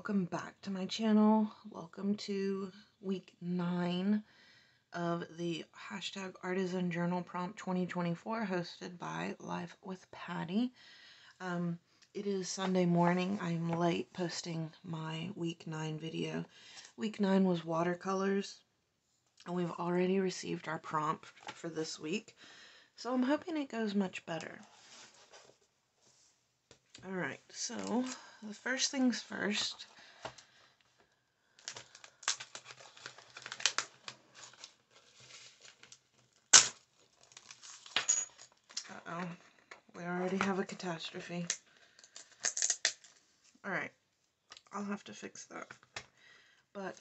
welcome back to my channel. Welcome to week 9 of the #Artisan Journal Prompt 2024 hosted by Life with Patty. It is Sunday morning. I'm late posting my week 9 video. Week 9 was watercolors, and we've already received our prompt for this week, so I'm hoping it goes much better. Alright, so the first things first. Uh-oh, we already have a catastrophe. Alright, I'll have to fix that. But,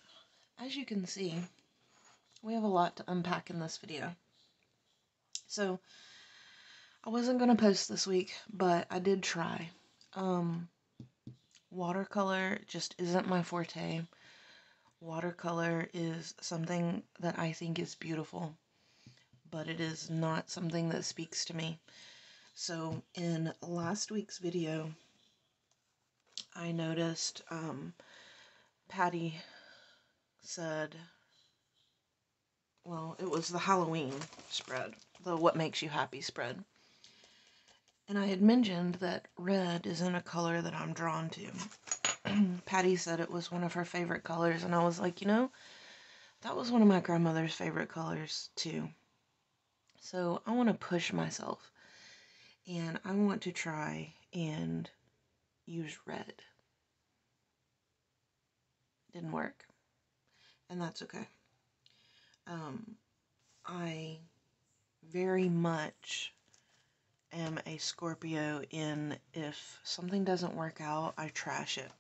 as you can see, we have a lot to unpack in this video. So, I wasn't going to post this week, but I did try. Watercolor just isn't my forte. Watercolor is something that I think is beautiful, but it is not something that speaks to me. So in last week's video, I noticed Patty said, well, it was the Halloween spread, the What Makes You Happy spread. And I had mentioned that red isn't a color that I'm drawn to. Patty said it was one of her favorite colors, and I was like, you know, that was one of my grandmother's favorite colors too. So I want to push myself, and I want to try and use red. Didn't work, and that's okay. I very much am a Scorpio in if something doesn't work out, I trash it.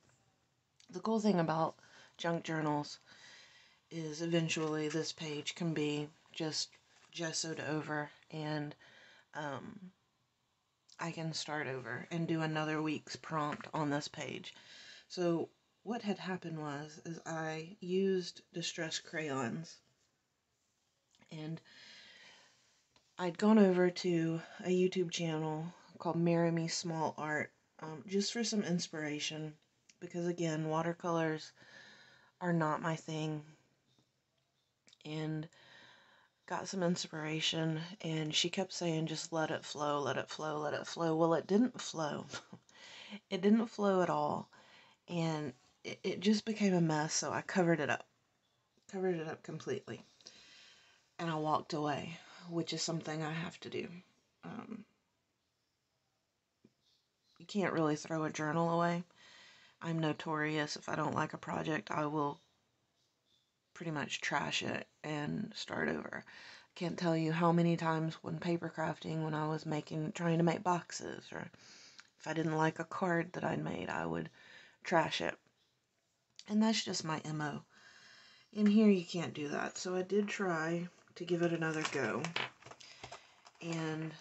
The cool thing about junk journals is eventually this page can be just gessoed over, and I can start over and do another week's prompt on this page. So what had happened is I used distress crayons, and I'd gone over to a YouTube channel called Marry Me Small Art just for some inspiration, because again, watercolors are not my thing, and got some inspiration, and she kept saying, just let it flow, let it flow, let it flow. Well, it didn't flow. It didn't flow at all, and it just became a mess, so I covered it up completely, and I walked away, which is something I have to do. You can't really throw a journal away. I'm notorious. If I don't like a project, I will pretty much trash it and start over. Can't tell you how many times when paper crafting, when I was trying to make boxes, or if I didn't like a card that I'd made, I would trash it. And that's just my MO. In here you can't do that. So I did try to give it another go. And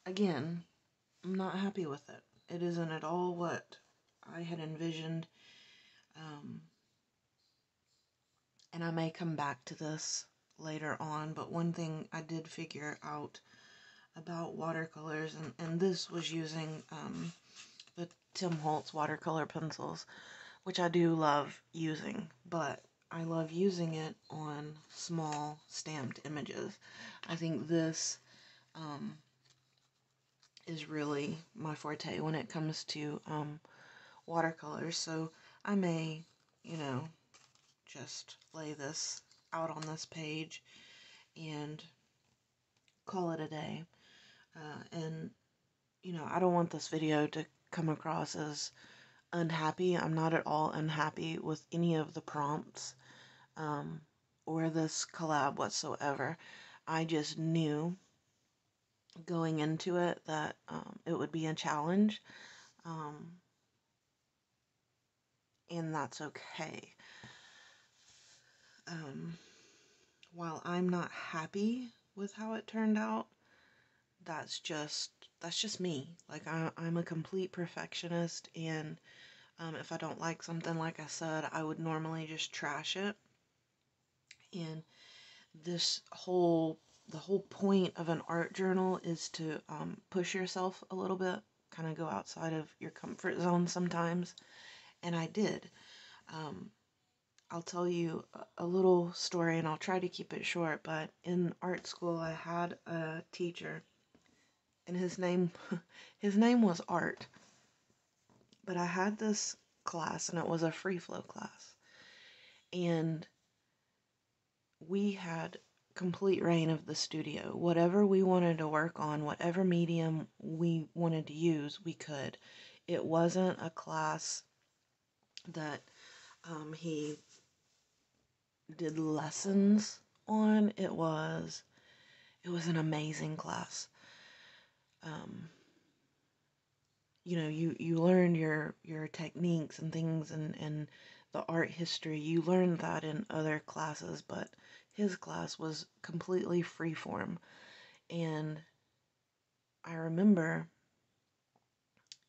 again, I'm not happy with it. It isn't at all what I had envisioned. And I may come back to this later on, but one thing I did figure out about watercolors, and this was using the Tim Holtz watercolor pencils, which I do love using, but I love using it on small stamped images. I think this is really my forte when it comes to watercolors, so I may, just lay this out on this page and call it a day. And I don't want this video to come across as unhappy. I'm not at all unhappy with any of the prompts or this collab whatsoever. I just knew going into it that it would be a challenge, and that's okay. While I'm not happy with how it turned out, that's just me. Like, I'm a complete perfectionist, and if I don't like something, like I said, I would normally just trash it. And the whole point of an art journal is to push yourself a little bit, kind of go outside of your comfort zone sometimes, And I did. Um, I'll tell you a little story, and I'll try to keep it short, but in art school I had a teacher, and his name his name was Art. But I had this class, and it was a free flow class. And we had complete reign of the studio. Whatever we wanted to work on, whatever medium we wanted to use, we could. It wasn't a class that he did lessons on. It was an amazing class. Um, you learned your techniques and things, and the art history. You learned that in other classes, but his class was completely freeform. And I remember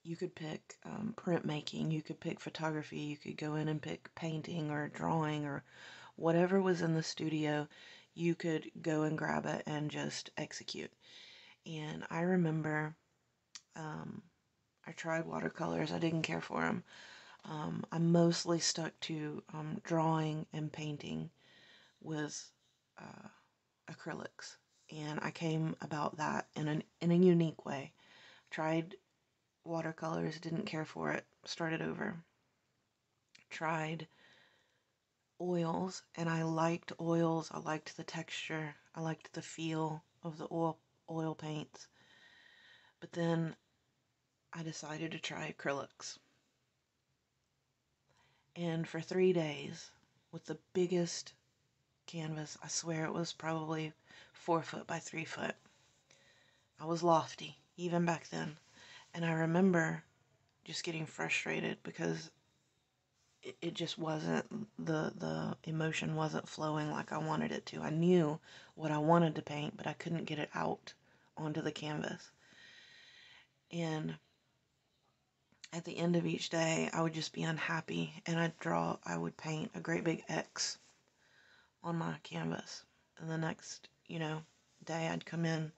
you could pick printmaking, you could pick photography, you could go in and pick painting or drawing or whatever was in the studio. You could go and grab it and just execute. And I remember um, I tried watercolors. I didn't care for them. I mostly stuck to drawing and painting with acrylics, and I came about that in a unique way. Tried watercolors, didn't care for it, started over. Tried oils, and I liked oils. I liked the texture. I liked the feel of the oil paints. But then I decided to try acrylics. And for 3 days, with the biggest canvas, I swear it was probably 4 foot by 3 foot. I was lofty, even back then. And I remember just getting frustrated because it just wasn't, the emotion wasn't flowing like I wanted it to. I knew what I wanted to paint, but I couldn't get it out onto the canvas. And at the end of each day, I would just be unhappy, and I would paint a great big X on my canvas. And the next, day I'd come in,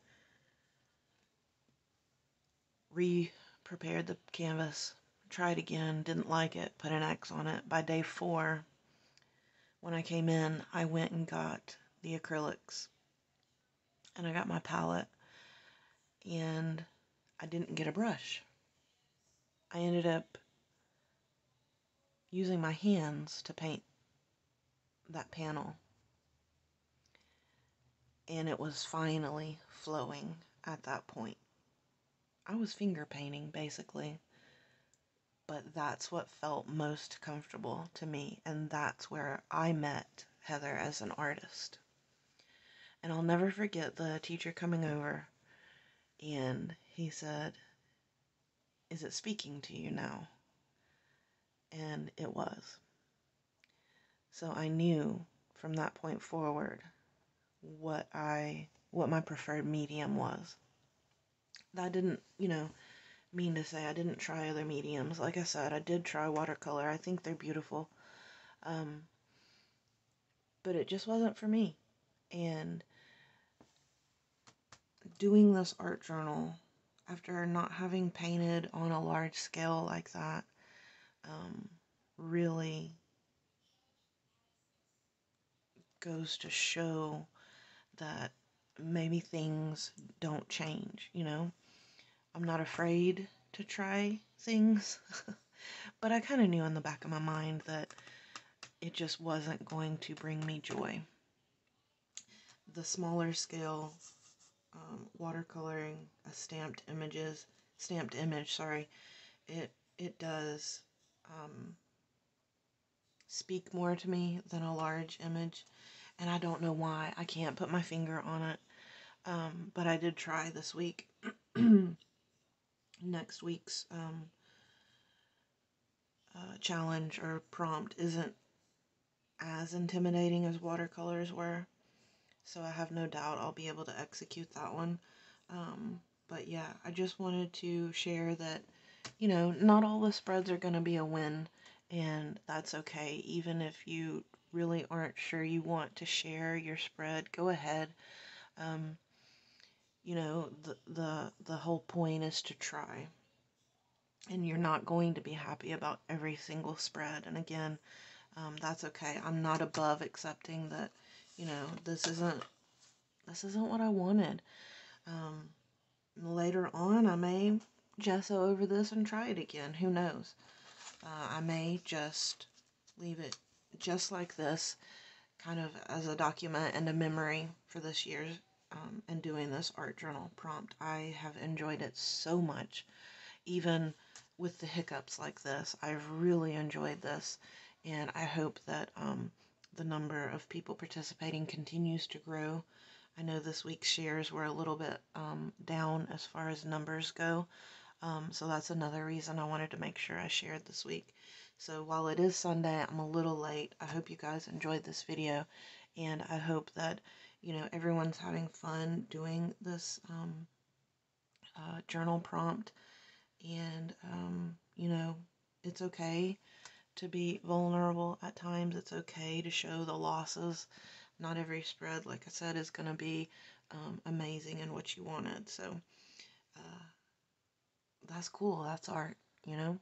re-prepared the canvas, tried again, didn't like it, put an X on it. By day 4, when I came in, I went and got the acrylics, and I got my palette, and I didn't get a brush. I ended up using my hands to paint that panel, and it was finally flowing at that point. I was finger painting, basically, but that's what felt most comfortable to me, and that's where I met Heather as an artist. And I'll never forget the teacher coming over, and he said, "Is it speaking to you now?" And it was. So I knew from that point forward what my preferred medium was. That didn't, mean to say I didn't try other mediums. Like I said, I did try watercolor. I think they're beautiful. Um, but it just wasn't for me. And doing this art journal, after not having painted on a large scale like that, really goes to show that maybe things don't change, I'm not afraid to try things, but I kind of knew in the back of my mind that it just wasn't going to bring me joy. The smaller scale watercoloring, a stamped image, sorry, it does speak more to me than a large image, and I don't know why. I can't put my finger on it, but I did try this week. Next week's challenge or prompt isn't as intimidating as watercolors were, so I have no doubt I'll be able to execute that one. But yeah, I just wanted to share that, not all the spreads are going to be a win, and that's okay. Even if you really aren't sure you want to share your spread, go ahead. Um, the whole point is to try. and you're not going to be happy about every single spread. And again, that's okay. I'm not above accepting that, you know, this isn't what I wanted. Later on, I may gesso over this and try it again. Who knows? I may just leave it just like this, kind of as a document and a memory for this year, and doing this art journal prompt. I have enjoyed it so much, even with the hiccups like this. I've really enjoyed this, and I hope that the number of people participating continues to grow. I know this week's shares were a little bit down as far as numbers go, so that's another reason I wanted to make sure I shared this week. So while it is Sunday, I'm a little late. I hope you guys enjoyed this video, and I hope that, you know, everyone's having fun doing this journal prompt. And, you know, it's okay to be vulnerable at times. It's okay to show the losses. Not every spread, like I said, is going to be amazing and what you wanted. So that's cool. That's art, you know?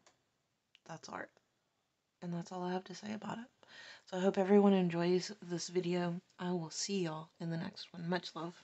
That's art. And that's all I have to say about it. So I hope everyone enjoys this video. I will see y'all in the next one. Much love.